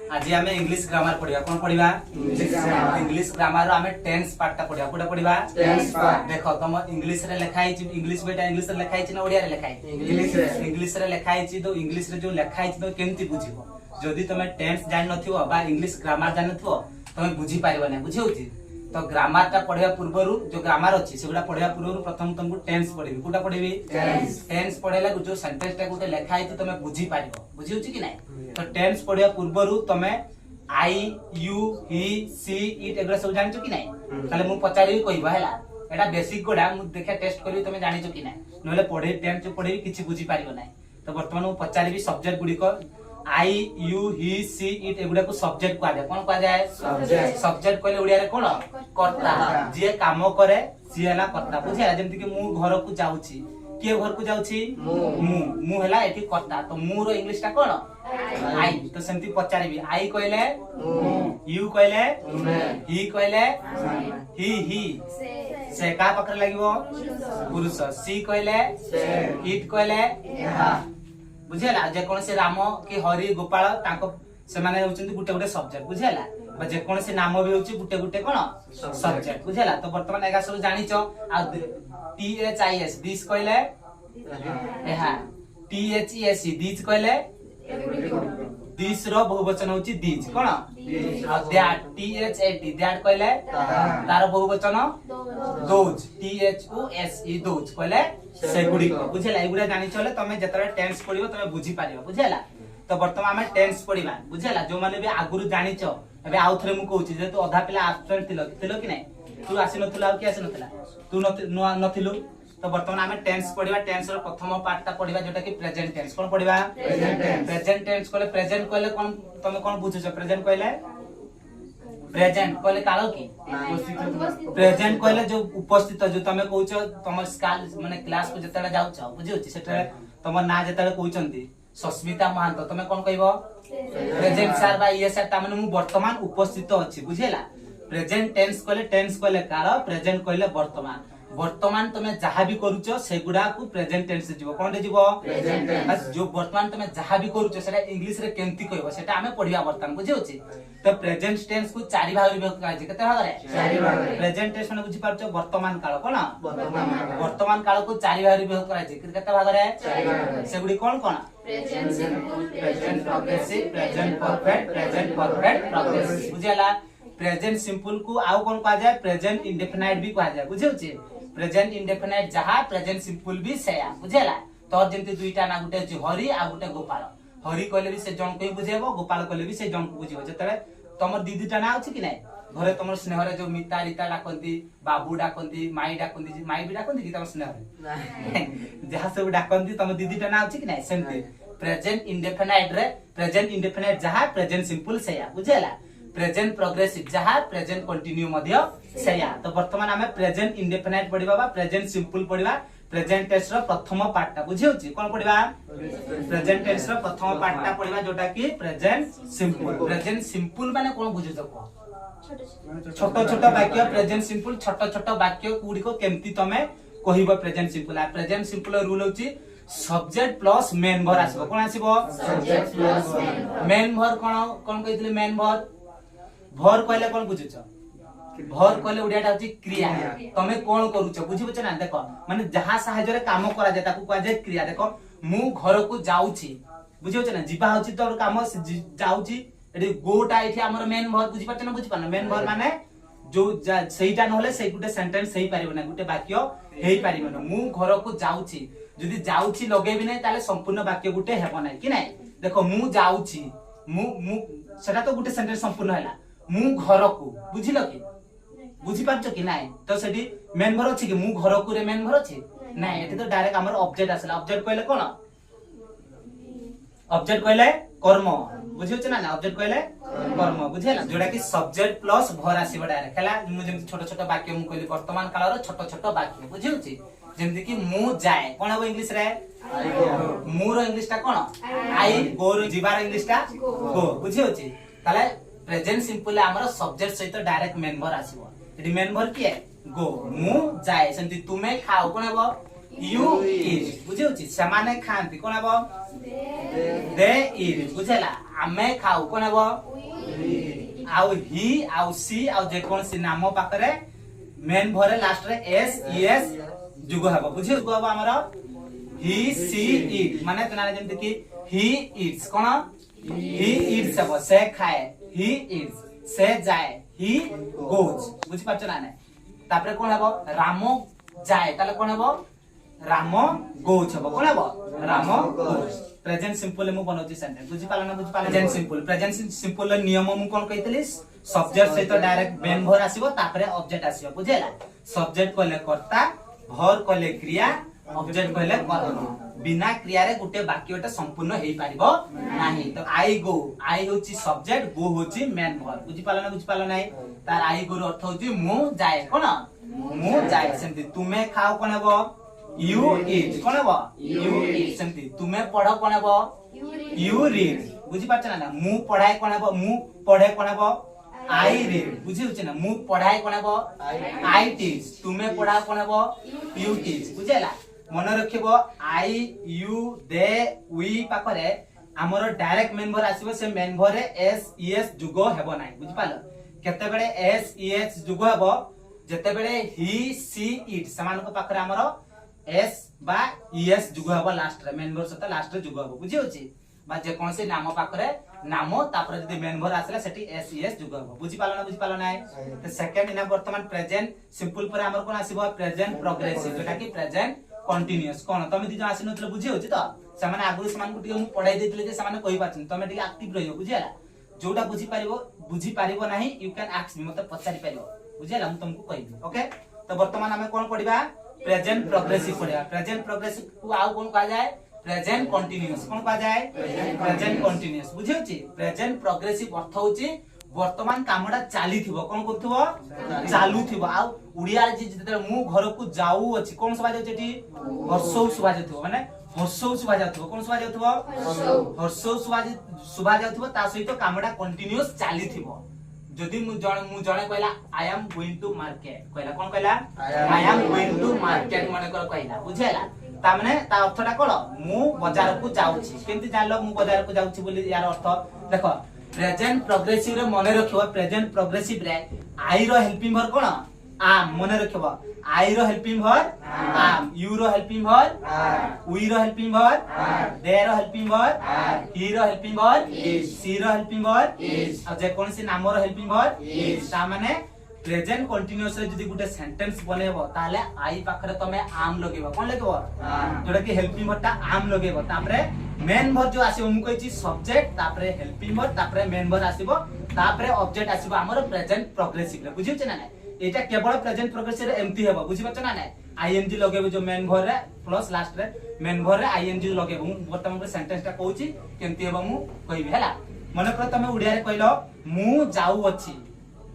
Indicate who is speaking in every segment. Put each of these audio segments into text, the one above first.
Speaker 1: आज आम English grammar पढ़िया कौन पढ़िया इंग्लिश ग्रामर आम टेंस पार्ट पढ़िया कोटा पढ़िया देख तुम इंग्लिश रे लिखाई इंग्लिश बेटा इंग्लिश रे लिखाई ना ओडिया रे लिखाई इंग्लिश रे लिखाई तो इंग्लिश रे जो लिखाई तो केमती बुझिबो जदि तुम टेंस जान नथिबो बा इंग्लिश ग्रामर जान नथिबो तुम बुझी पारिबो ना बुझिउची तो ग्रामर टा पढ़िया पूर्वरु जो ग्रामर अछि सेगुडा पढ़िया पूर्वरु प्रथम तुमको टेंस पढ़िबी कोटा पढ़िबी टेंस पढ़ेला जो सेंटेंस टा गोटे लिखाई तो तुम बुझी पारिबो बुझिउची कि नाही तो टेंस पढ़िया पूर्वरु तुमे आई यू ही सी इट एगुडा सब जानचो कि नाही ताले मु पचारी कहबो हैला एटा बेसिक गोडा मु देखा टेस्ट करी तुमे जानिचो कि नाही नले पढ़े टेंस पढ़ेबी किछि बुझी पारिबो नाही तो वर्तमान मु पचारीबी सब्जेक्ट गुडी को I you he she it एगुडा को सब्जेक्ट कहा जाए कौन कहा जाए सब्जेक्ट कहले ओडिया रे कोन कर्ता जे काम करे सी हला कर्ता बुझिया जेमति कि मु घर को जाउची के घर को जाउची मु हला एठी कर्ता तो मु रो इंग्लिश टा कोन आई तो सेमति पचारीबी आई कहले यू कहले ही कहले ही से का पकड़ लागिवो पुरुष सी कहले इट कहले बुझेला जे कोन से राम कि हरि गोपाल ताको से माने होचंती गुटे गुटे सब्जेक्ट बुझेला बा जे कोन से नाम भी होची गुटे गुटे कोन सब्जेक्ट बुझेला तो वर्तमान एगा सब जानिचो आ T H I S this कहले एहा T H E S this कहले दिस रो बहुवचन होची दिस कोन आ that T H A T that कहले तार बहुवचन those T H O S E those कहले सेगुडी को बुझेला एगुडा जानि चले तमे जतरा टेंस पढिबो तमे बुझी पारिबो बुझेला तो वर्तमान हमें टेंस पढिबा बुझेला जो माने भी आगुरु जानिचो एबे आउथरे मु कहूची जे तू आधा पिला एब्सेंट थिलो कि नै तू आसी नथिला आ कि आसी नथिला तू नथिलु तो वर्तमान हमें टेंस पढिबा टेंस रो प्रथम पार्ट ता पढिबा जोटा कि प्रेजेंट टेंस कोन पढिबा प्रेजेंट टेंस कहले प्रेजेंट कहले कोन तमे कोन बुझुछो प्रेजेंट कहले कालो की प्रेजेंट कहले जो उपस्थित जो तमे कहउछो तम स्काल माने क्लास को जतला जाउछो बुझिउछि सेटा तम ना जतला कहउछंती सस्मिता महांत तमे कोन कहबो प्रेजेंट सर बा ये सर ता माने मु वर्तमान उपस्थित अछि बुझेला प्रेजेंट टेंस कहले कालो प्रेजेंट कहले वर्तमान तमे जहा भी करूचो सेगुडा को प्रेजेंट टेंस से जीवो कोन रे जीवो प्रेजेंट टेंस जो वर्तमान तमे जहा भी करूचो सेटा इंग्लिश रे केमती कहबो सेटा हमें पढिया वर्तमान बुझिउछि तो प्रेजेंट टेंस को चारि भाग रे विभक्त काजे केते भाग रे चारि भाग रे प्रेजेंट टेंस माने बुझि पारछो वर्तमान काल कोन वर्तमान काल को चारि भाग रे विभक्त काजे केते भाग रे चारि भाग रे सेगुडी कोन
Speaker 2: present simple
Speaker 1: present progressive present perfect progressive बुझियाला प्रेजेंट सिंपल को आउ कोन कहा जाय प्रेजेंट इंडेफिनाइट भी कहा जाय बुझिउछि प्रेजेंट इंडेफिनाइट जहा प्रेजेंट सिंपल भी सेया बुझेला तो जेंति दुईटा ना गुटे हरि आ गुटे गोपाल हरि कहले भी से जन को बुझेबो गोपाल कहले भी से जन को बुझेबो जतले तमर दीदीटा ना अछि कि नै घरे तमर स्नेह रे जो मिता रीता डाकंती बाबू डाकंती माई भी डाकंती कि तमर स्नेह रे जहा सब डाकंती तमर दीदीटा ना अछि कि नै सेमते प्रेजेंट इंडेफिनाइट जहा प्रेजेंट सिंपल सेया बुझेला प्रेजेंट प्रोग्रेसिव जहा प्रेजेंट कंटिन्यू मध्य सेया तो वर्तमान हमें प्रेजेंट इंडेफिनाइट पढिबा बा प्रेजेंट सिंपल पढिबा प्रेजेंट टेंस रो प्रथम पार्ट ता बुझिउछि कोन पढिबा प्रेजेंट टेंस रो प्रथम पार्ट ता पढिबा जोटा कि प्रेजेंट सिंपल माने कोन बुझुछ को छोटो छोटो वाक्य प्रेजेंट सिंपल छोटो छोटो वाक्य कुडी को केमती तमे कहिबो प्रेजेंट सिंपल रूल होछि सब्जेक्ट प्लस मेन भर आसीबो कोन आसीबो
Speaker 2: सब्जेक्ट प्लस
Speaker 1: मेन भर कोन कहितले मेन भर कहले कोन बुझुछ भर कहले ओडियाटा होची क्रिया तमे कोन करूछ बुझिबछ ना देखो माने जहा सहायता रे काम करा जाय ताकू कहा जाय क्रिया देखो मु घर को जाउछी बुझिबछ ना जीवा होची तोर काम जाउची एडी गोटा एठी हमर मेन भर बुझि पाछ ना बुझि पाना मेन भर माने जो सेहीटा नहले सेही गुटे सेंटेंस सही पारिबो ना गुटे वाक्य हेई पारिबो ना मु घर को जाउछी जदी जाउछी लगेबी नै ताले संपूर्ण वाक्य गुटे हेबो नै कि नै देखो मु जाउछी मु सेटा तो गुटे सेंटेंस संपूर्ण हैला मु घर को बुझिलो कि बुझि पाछो कि नै तो सेठी मेन भर अछि कि मु घर को रे मेन भर अछि नै एठी तो डायरेक्ट हमर ऑब्जेक्ट आसला ऑब्जेक्ट कहले कोन ऑब्जेक्ट कहले कर्म बुझिछ ना ऑब्जेक्ट कहले कर्म बुझेला जोडा कि सब्जेक्ट प्लस भर आसीबा डायरेक्ट हैला मु जेम छोटो छोटो वाक्य मु कहली वर्तमान काल रो छोटो छोटो वाक्य बुझिउछि जेमति कि मु जाय कोन हो इंग्लिश रे मु रो इंग्लिश ता कोन आई गो रो जीवार इंग्लिश ता गो बुझिउछि ताले प्रेजेंट सिंपल हमर सब्जेक्ट सहित डायरेक्ट मेन भर आसीबो एडी मेन भर किए गो मु जाय सेमति तुमे खाओ कोन हो यू इट बुझिउछि समाने खांती कोन हो दे इट बुझेला आमे खाऊ कोन हो आउ ही आउ सी आउ जे कोन सी नाम पाखरे मेन भरे लास्ट रे एस एस जुग हबो बुझियो जुग हबो हमर ही सी इट माने तनारे जेंति कि ही इट्स कोन ही इट्स हबो से खाए ही इट्स से जाए ही गोज बुझि पाछ ना ने तापरे कोन हबो रामो जाए ताले कोन हबो रामो गोज हबो कोन हबो रामो गोज प्रेजेंट सिंपल मु बनौची सेंटेंस बुझि पाला ना बुझि पाला प्रेजेंट सिंपल नियम मु कोन कहितली सब्जेक्ट सहित डायरेक्ट मेन भर आसीबो तापरे ऑब्जेक्ट आसीबो बुझेला सब्जेक्ट कहले कर्ता भर कहले क्रिया ऑब्जेक्ट कहले कर्म बिना क्रिया रे गुटे वाक्यटा संपूर्ण हेई पारिबो नाही तो आई होची सब्जेक्ट गो होची मेन भर बुझि पाला नाही तार आई गो रो अर्थ होची मु जाए कोन मु जाए सेंति तुमे खाओ कोन हबो यू ईट कोन हबो यू ईट सेंति तुमे पढो कोन हबो यू रीड बुझि पाछना ना मु पढाई कोन हबो मु पढे कोन हबो आई रीड बुझि होची ना मु पढाई कोन हबो आई टीच तुमे पढा कोन हबो यू टीच बुझेला मन रखिबो आई यू दे वी पाखरे हमर डायरेक्ट मेंबर आसीबो से मेंबर रे एस एस जुगो हेबो नाही बुझि पालो केते बेले एस एस जुगो हेबो जेते बेले ही सी इट समान को पाखरे हमर एस बा एस जुगो हेबो लास्ट रे मेंबर सता लास्ट रे जुगो हेबो बुझि होची बा जे कोन से नाम पाखरे नाम तापर जदी मेंबर आसला सेठी एस एस जुगो हेबो बुझि पालो नाही तो सेकंड इना वर्तमान प्रेजेंट सिंपल पर हमर कोन आसीबो प्रेजेंट प्रोग्रेसिव जेटा कि प्रेजेंट कंटीन्यूअस कोन तमे दिजो आसी नतले बुझि होची तो समान आगु समान को टिके मु पढाई देतिले जे समान कहि पाछन तमे टिके एक्टिव रहियो बुझियाला जोटा बुझि पारिबो नाही यू कैन आस्क मी मते पचारि पारिबो बुझियाला मु तुमको कहिबी ओके तो वर्तमान हमें कोन पढिबा प्रेजेंट प्रोग्रेसिव पढिबा प्रेजेंट प्रोग्रेसिव को आउ कोन कहा जाय प्रेजेंट कंटीन्यूअस कोन कहा जाय प्रेजेंट कंटीन्यूअस बुझि होची प्रेजेंट प्रोग्रेसिव अर्थ होची वर्तमान कामडा चाली थिबो कोन करथबो चालू थिबो आ उडिया जे जते मु घर को जाऊ अछि कोन सभा जाउ जेटी हर्षौ सुभा जाउथबो माने हर्षौ सुभा जाउथबो कोन सुभा जाउथबो हर्षौ सुभा जाउथबो ता सहित कामडा कंटीन्यूअस चाली थिबो जदी मु जणे कहला I am going to market कहला कोन कहला I am going to market माने कहला बुझेला ता माने ता अर्थटा कोन मु बाजार को जाउछि केंति जानलो मु बाजार को जाउछि बोली यार अर्थ देखो प्रेजेंट प्रोग्रेसिव रे मने रखिबो प्रेजेंट प्रोग्रेसिव रे आई रो हेल्पिंग वर्ब कोन आम मने रखिबो आई रो हेल्पिंग वर्ब आम यू रो हेल्पिंग वर्ब वी रो हेल्पिंग वर्ब दे रो हेल्पिंग वर्ब ही रो हेल्पिंग वर्ब सी रो हेल्पिंग वर्ब आ जे कोन से नाम रो हेल्पिंग वर्ब ता माने प्रेजेंट कंटीन्यूअस रे जदी गुटे सेंटेंस बनेबो ताले आई पाखरे तमे आम लगेबो कोन लगेबो जोटा कि हेल्पिंग वर्ब ता आम लगेबो तापरे मेन वर्ब जो आसीबो मु कहिची सब्जेक्ट तापरे हेल्पिंग वर्ब तापरे मेन वर्ब आसीबो तापरे ऑब्जेक्ट आसीबो हमर प्रेजेंट प्रोग्रेसिव रे बुझियो ना एटा केवल प्रेजेंट प्रोग्रेसिव रे एम्प्टी हेबो बुझि पाछ ना आईएनजी लगेबो जो मेन वर्ब रे प्लस लास्ट रे मेन वर्ब रे आईएनजी लगेबो मु वर्तमान सेंटेंस टा कहूची केमती हेबो मु कहिबी हला मन कर तमे उडिया रे कहलो मु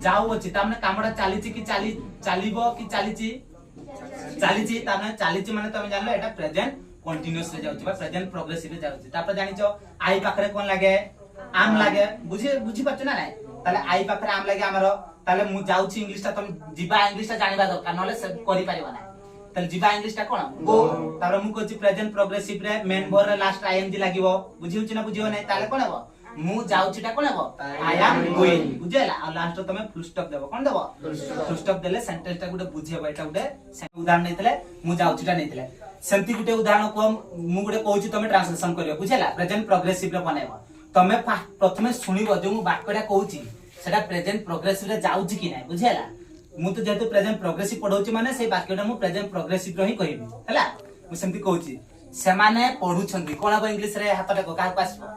Speaker 1: जाऊ अछि तामने कामडा चालीची कि चालीबो कि चालीची तामने चालीची माने तमे जानलो एटा प्रेजेंट कंटीन्यूअस रे जाउची बा प्रेजेंट प्रोग्रेसिव रे जाउची तापर जानिचो आई पाखरे कोन लागे आम लागे बुझि पाछ ना नै ताले आई पाखरे आम लागे हमरो ताले मु जाउची इंग्लिश ता तम जिबा इंग्लिश ता जानिबा दरकार नले से करि परिबा ना ताले जिबा इंग्लिश ता कोन गो तापर मु कहची प्रेजेंट प्रोग्रेसिव रे मेन वर्ब रे लास्ट आईएनजी लागिवो बुझि होची ना बुझियो नै ताले कोन हेबो मु जाउची ता कोन हेबो आई एम गोइंग बुझेला आ लास्ट तमे फुल स्टॉप देबो कोन देबो फुल स्टॉप देले सेंटेंस ता गुटे बुझेबो एटा गुटे उदाहरण नैतले मु जाउची ता नैतले सेंती गुटे उदाहरण को मु गुटे कहूची तमे ट्रांसलेशन करियो बुझेला प्रेजेंट प्रोग्रेसिव रे बनेबो तमे प्रथमे सुनिबो जो मु वाक्यटा कहूची सेटा प्रेजेंट प्रोग्रेसिव रे जाउची कि नै बुझेला मु तो जेतु प्रेजेंट प्रोग्रेसिव पढौची माने से वाक्यटा मु प्रेजेंट प्रोग्रेसिव रो ही कहबी हला मु सेंती कहूची सेमाने पढुछंती कोन अब इंग्लिश रे हातटा को का पासबो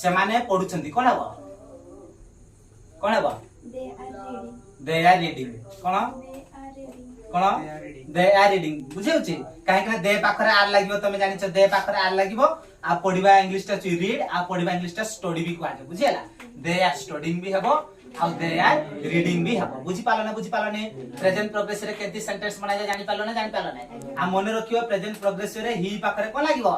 Speaker 1: सेमाने पढुछंती कोन हबो दे आर रीडिंग कोन दे आर रीडिंग बुझेउची काहे कि दे पाखरे आर लागिवो तमे जानि छ दे पाखरे आर लागिवो आ पढिबा इंग्लिश टा रीड आ पढिबा इंग्लिश टा स्टडी भी कहै बुझियाला दे आर स्टडीिंग भी हबो आ दे आर रीडिंग भी हबो बुझि पालो ने प्रेजेंट प्रोग्रेसिव रे केति सेंटेंस बनाय जानि पालो ने आ मने रखियो प्रेजेंट प्रोग्रेसिव रे ही पाखरे कोन लागिवो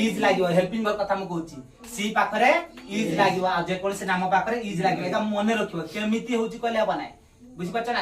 Speaker 1: इज लागिवो हेल्पिंग वर्ब कथा मु कहूची सी पाखरे इज लागिवो आ जे कोन से नाम पाखरे इज लागिवो एका मने रखियो केमिति होची कहले हबो नै बुझि पाछ ना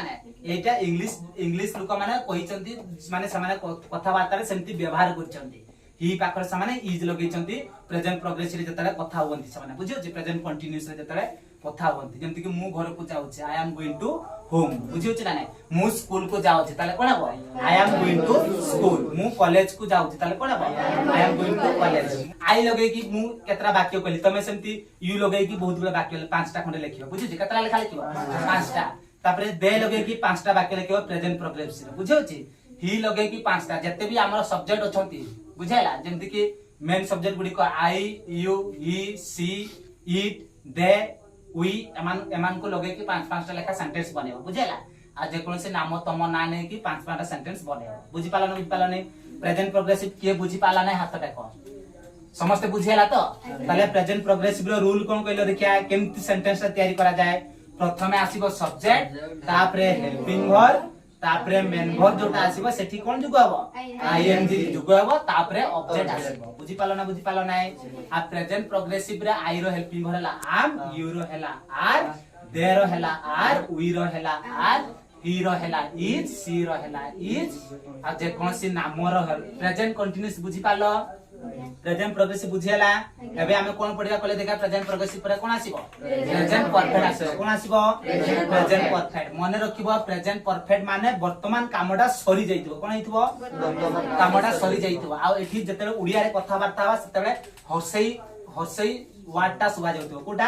Speaker 1: एटा इंग्लिश लोक माने कहिचंती माने समाने कथा वार्ता रे सेमति व्यवहार करचंती ही पाखर समाने इज लगेचंती प्रेजेंट प्रोग्रेसिव रे जतले कथा होवंती समाने बुझियो जे प्रेजेंट कंटीन्यूअस रे जतले कथा होती जेमति कि मु घर को जाउछि I am going to home बुझियोछि ना नै मु स्कूल को जाउछि ताले कोन हबो I am going to school मु कॉलेज को जाउछि ताले कोन हबो I am going to college I लगे कि मु केतरा वाक्य कहली तमे सेमति यू लगे कि बहुत बड़ा वाक्य 5टा खंडे लिखियो बुझियोछि केतरा लेखा लिखियो 5टा तापरे दे लगे कि 5टा वाक्य लिखियो प्रेजेंट प्रोग्रेसिव बुझियोछि ही लगे कि 5टा जते भी हमर सब्जेक्ट अछंती बुझाइला जेमति कि मेन सब्जेक्ट गुडी को I you he she it they we एमान को लगे कि 5-5टा लेखा सेंटेंस बनेबो बुझाइला आ जे कोन से नाम तम ना नै कि 5-5टा सेंटेंस बनेबो बुझि पाला नै प्रेजेंट प्रोग्रेसिव के बुझि पाला नै हाथ देखो समस्त बुझियाला तो ताले प्रेजेंट प्रोग्रेसिव रो रूल कोन कहलो देखिया केमति सेंटेंस तयारी करा जाय प्रथमे आसीबो सब्जेक्ट तापरे हेल्पिंग वर्ब तापरे मेन वर्ब जोटा आसीबो सेठी कोन जुग हबो आईएनजी जुग हबो तापरे ऑब्जेक्ट आसीबो बुझि पालो नै आ प्रेजेंट प्रोग्रेसिव रे आई रो हेल्पिंग वर्ब हला आम यू रो हला आर दे रो हला आर वी रो हला आर ही रो हला इज सी रो हला इज आ जे कोनसी नाम रो प्रेजेंट कंटीन्यूअस बुझि पालो प्रेजेंट प्रोग्रेसिव बुझियला एबे हमें कोन पढिया कले देखा प्रेजेंट प्रोग्रेसिव पर कोन आसीबो प्रेजेंट परफेक्ट आसीबो कोन आसीबो प्रेजेंट परफेक्ट मने रखिबो प्रेजेंट परफेक्ट माने वर्तमान कामडा सरी जाइतबो कोन हितबो कामडा सरी जाइतबो आ एठी जतेले उडिया रे कथा वार्ता बा सेतेले हर्षई वार्ता सुभा जाउतबो कोटा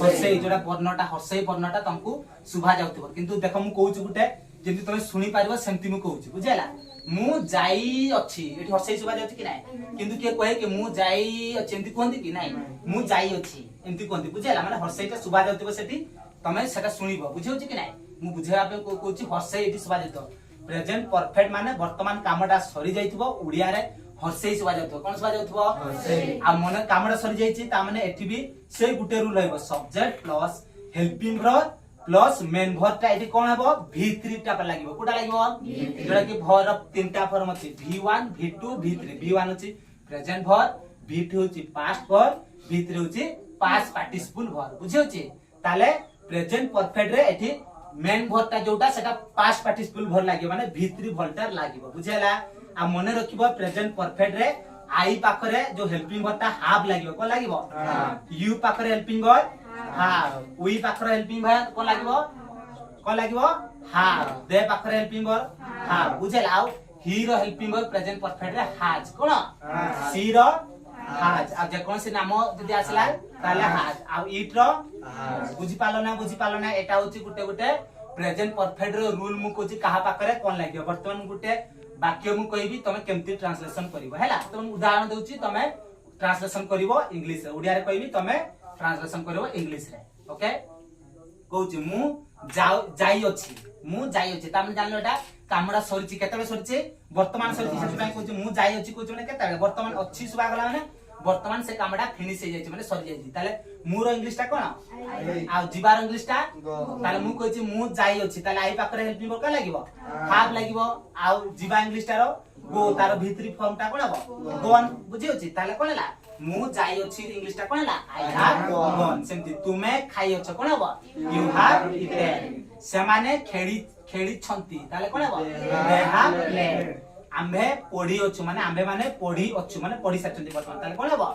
Speaker 1: हर्षई जोडा वर्णटा हर्षई वर्णटा तमकु सुभा जाउतबो किंतु देखो मु कहूछु गुटे जेंति तमे सुनी पारिबो सेंति मु कहूछु बुझियला मु जाई अछि एठी हर्षई सुभा जाउछि कि नै किंतु के कहे कि मु जाई अछि एंति कोहंती कि नै मु जाई अछि एंति कोहंती बुझियला माने हर्षईटा सुभा जाउतबो सेठी तमे सेटा सुनिबो बुझियोछि कि नै मु बुझेबा पे कहूछि हर्षई एठी सुभा जाउतो प्रेजेंट परफेक्ट माने वर्तमान कामटा सरी जाइतबो उडिया रे हर्षई सुभा जाउतो कोन सुभा जाउतबो हर्षई आ मने कामटा सरी जाइछि ता माने एठी भी से गुटे रूल रहइबो subject plus helping verb plus main verb टा एठी कोन हबो v3 टा पर लागिबो कोटा लागिबो जेडा कि वर्ब तीनटा फॉर्म अछि v1 v2 v3 v1 अछि प्रेजेंट वर्ब v2 अछि पास्ट वर्ब v3 अछि पास्ट पार्टिसिपल वर्ब बुझियोछि ताले प्रेजेंट परफेक्ट रे एठी मेन वर्ब टा जोटा सेटा पास्ट पार्टिसिपल वर्ब लागिबो माने v3 वर्ब टा लागिबो बुझियला आ मने रखिबो प्रेजेंट परफेक्ट रे आई पाखरे जो हेल्पिंग वर्ब ता हाफ लागिबो कोन लागिबो यू पाखरे हेल्पिंग वर्ब हाफ वी पाखरे हेल्पिंग वर्ब कोन लागिबो हाफ दे पाखरे हेल्पिंग वर्ब हाफ बुझेला आ ही रो हेल्पिंग वर्ब प्रेजेंट परफेक्ट रे हाज कोन सी रो हाज आ जे कोन से नाम जदी आसला ताले हाज आ इट रो बुझि पालो ना एटा होची गुटे प्रेजेंट परफेक्ट रो रूल मु कोची कहा पाखरे कोन लागिबो वर्तमान गुटे वाक्य मु कहबी तमे केमती ट्रांसलेशन करिवो हैला तमे उदाहरण देउची तमे ट्रांसलेशन करिवो इंग्लिश रे ओडिया रे कहबी तमे ट्रांसलेशन करिवो इंग्लिश रे ओके कहूची मु जाई अछि तामे जानलो एटा कामडा सरिछि केतबे सरिछि वर्तमान सरिछि सेति पय कहूची मु जाई अछि कहूची माने केतबे वर्तमान अछि सुबा गला माने वर्तमान से कामडा फिनिश हो जाइछि माने सरि जाइछि ताले मुरो इंग्लिश टा कोन आ जिबार इंग्लिश टा ताले मु कहूची मु जाई अछि ताले आई पाखरे हेल्पिंग वर्ब का लागिवो हाफ लागिवो आ जिबा इंग्लिश टा रो गो तार भीतरी फॉर्म टा कोन हबो गोन बुझि अछि ताले कोन ला मु जाई अछि इंग्लिश टा कोन ला आई हैव गॉन सेमति तुमे खाई अछ कोन हबो यू हैव इटेन सेमाने खेडी छंती ताले कोन हबो दे हैव प्लेड आम्भे पढी अछु माने आम्भे माने पढी अछु माने पढी सचंती वर्तमान ताले कोन हबो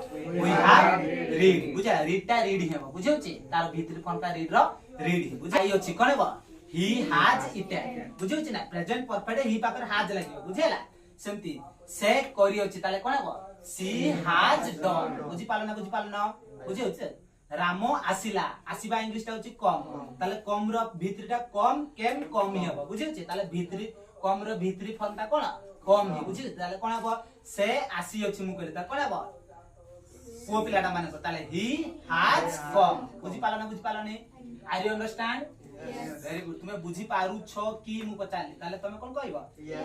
Speaker 1: वी हैव रीड बुझा रीड टा रीड हेबो बुझियो छी तार भीतरी फॉर्म टा रीड रो रीड बुझाई अछि कोन हबो ही हैज इटेन बुझियो छी ना प्रेजेंट परफेक्ट ही पाकर हैज लागियो बुझेला सेमती से करी अछि ताले कोन हबो सी हैज डन बुझि पालो ना बुझियो छी रामो आसीबा इंग्लिश टा होची कम ताले कम रो भीतरीटा कम केम कम ही हबो बुझियो छी ताले भीतरी कम रो भीतरी फॉर्म टा कोन कम ही बुझि ताले कोन हबो से आसी अछि मु कहले ता कोन हबो को पिलाटा माने ताले ही हैज कम बुझि पालो नै are you understand very good तुमे बुझी पारु छ की मु पचाली ताले तमे कोन कहइबो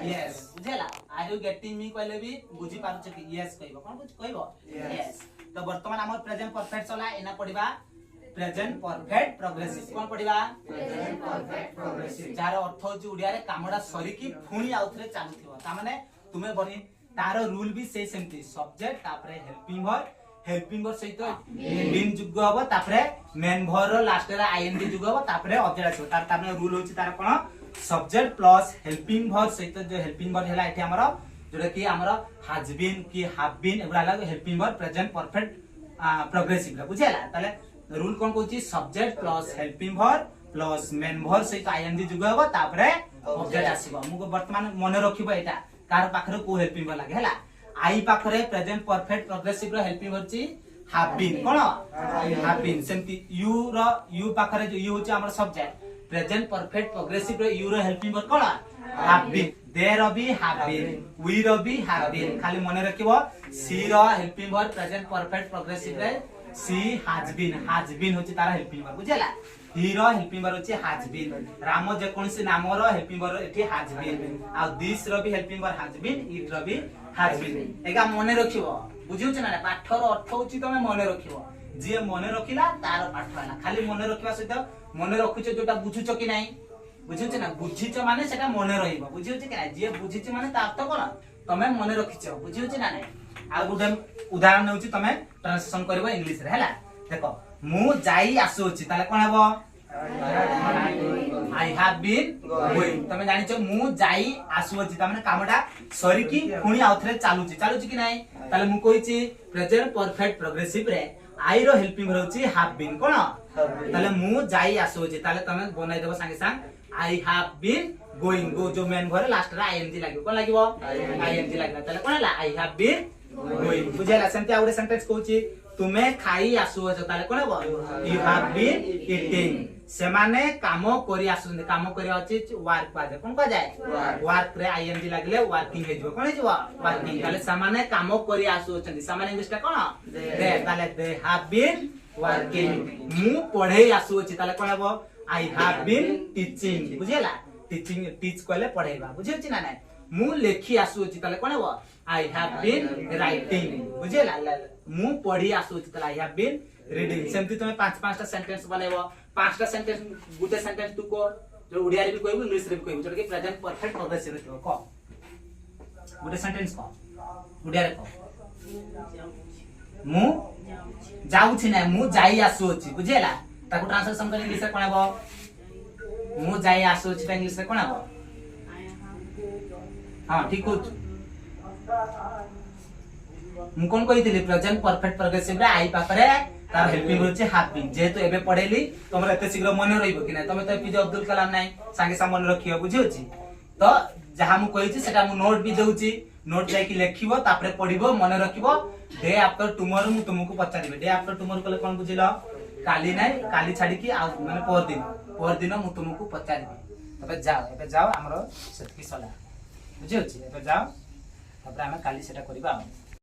Speaker 1: यस बुझेला आर यू गेटिंग मी कहले भी बुझी पारु छ की यस कहइबो कोन बुझ कहइबो यस तो वर्तमान हमर प्रेजेंट परफेक्ट चला एना पढिबा प्रेजेंट परफेक्ट प्रोग्रेसिव कोन पढिबा प्रेजेंट परफेक्ट प्रोग्रेसिव जार अर्थ होची उडिया रे कामडा सरी की फुणी आउथरे चालुथिबो ता माने तुमे बनी तार रूल भी से सेमती सब्जेक्ट तापरे हेल्पिंग वर्ब सहित बीन जुग हबो तापरे मेन वर्ब रो लास्ट रे आईएनजी जुग हबो तापरे ऑब्जेक्ट आछो तार माने रूल होची तार कोन सब्जेक्ट प्लस हेल्पिंग वर्ब सहित जो हेल्पिंग वर्ब हैला एठी हमरो जोटा कि हमरो हैज बीन की हैव बीन एबरा लाग helping verb present perfect progressive ला बुझेला ताले रूल कोन कहूची subject plus helping verb plus main verb सहित आईएनजी जुग हबो तापरे ऑब्जेक्ट आसीबो मुको वर्तमान मने रखिबो एटा कार पाखरे को हेल्पिंग वर्ब लागे हला आई पाखरे प्रेजेंट परफेक्ट प्रोग्रेसिव रो हेल्पिंग वर्ब ची हैव बीन कोन हैव बीन सेमती यू पाखरे जो यू होची हमर सब्जेक्ट प्रेजेंट परफेक्ट प्रोग्रेसिव रो यू रो हेल्पिंग वर्ब कोन हैव बीन देयर भी हैव बीन वी रो भी हैव बीन खाली मने रखिबो सी रो helping verb present perfect progressive रे सी हैज बीन होची तारा हेल्पिंग वर्ब बुझला ही रो हेल्पिंग वर्ब होची हैज बीन राम जे कोनसी नाम रो हेल्पिंग वर्ब एठी हैज बीन आ दिस रो भी helping verb has been it रो भी हैज बीन एगा मने रखिबो बुझियो छ ना पाठ रो अर्थ होची तमे मने रखिबो जे मने रखिला तार पाठ होला खाली मने रखिबा सहित मने रखुछ जोटा बुझुछ कि नाही बुझियो छ ना बुझिछ माने सेटा मने रहिबो बुझियो छ कि नाही जे बुझिछ माने ता अर्थ कोन तमे मने रखिछ बुझियो छ ना नाही आ गुडे उदाहरण होची तमे ट्रांसलेशन करबो इंग्लिश रे हला देखो मु जाई आसुची ताले कोन हबो आई हैव बीन गोइंग तमे जानि छ मु जाई आसुची ता माने कामटा सरी की पुणी आउथरे चालुची कि नाही ताले मु कहिची प्रेजेंट परफेक्ट प्रोग्रेसिव रे आई रो हेल्पिंग रहउची हैव बीन कोन ताले मु जाई आसुची ताले तमे बनाई देबो संगे संग I have been going go जो मेन भरे लास्ट रे आईएनजी लागियो कोन लागियो आईएनजी लागला ताले कोन हला आई हैव बीन गोइंग बुझेला सेंते आउडे सेंटेंस कहूची तुमे खाई आसु छ ताले कोन हबो यू हैव बीन ईटिंग से माने काम करी आसु काम करी अछि वर्क बाजे कोन का जाय वर्क रे आईएनजी लागले वर्किंग हे जो कोन हे जो वर्किंग ताले सामाने काम करी आसु छथि सामाने इंग्लिश ता कोन दे ताले दे हैव बीन वर्किंग मु पढे आसु छ ताले कोन हबो आई हैव बीन टीचिंग बुझेला टीचिंग टीच कहले पढेबा बुझियो छी ना नै मु लेखी आसु छी ताले कोन हबो आई हैव बीन राइटिंग बुझेला मु पढी आसु छी ताले आई हैव बीन रीडिंग सेमती तमे पांच पांचटा सेंटेंस बनाइबो पांचटा सेंटेंस गुटे सेंटेंस तू को जो उडिया रे भी कहबो इंग्लिश रे भी कहबो जोटा कि प्रेजेंट परफेक्ट प्रोग्रेसिव रे को गुटे सेंटेंस को उडिया रे को मु जाउ छी ना मु जाई आसु छी बुझेला ताको ट्रांसलेशन कर इंग्लिश रे कोन हबो मु जाई आसु छी इंग्लिश रे कोन हबो हां ठीक हो मु कोन कहितली प्रेजेंट परफेक्ट प्रोग्रेसिव रे आई पाखरे तार हेल्पिंग होचे हैव बीन जेतु एबे पढेली तमरे एते शीघ्र मने रहिबो कि नै तमे त पीजे अब्दुल कलाम नै संगे संग मने रखियो बुझियो छी तो जहा मु कहिछि सेटा मु नोट भी देउछि नोट जाय कि लेखिबो तापरे पढिबो मने रखिबो डे आफ्टर टुमारो मु तुमको पचारिबे डे आफ्टर टुमारो कले कोन बुझिलो काली नै काली छाडी कि आ माने पर दिन मु तुमको पचारिबे तबे जाओ हमरो सेतकी सला बुझियो छी एबे जाओ तापरे हम काली सेटा करबा।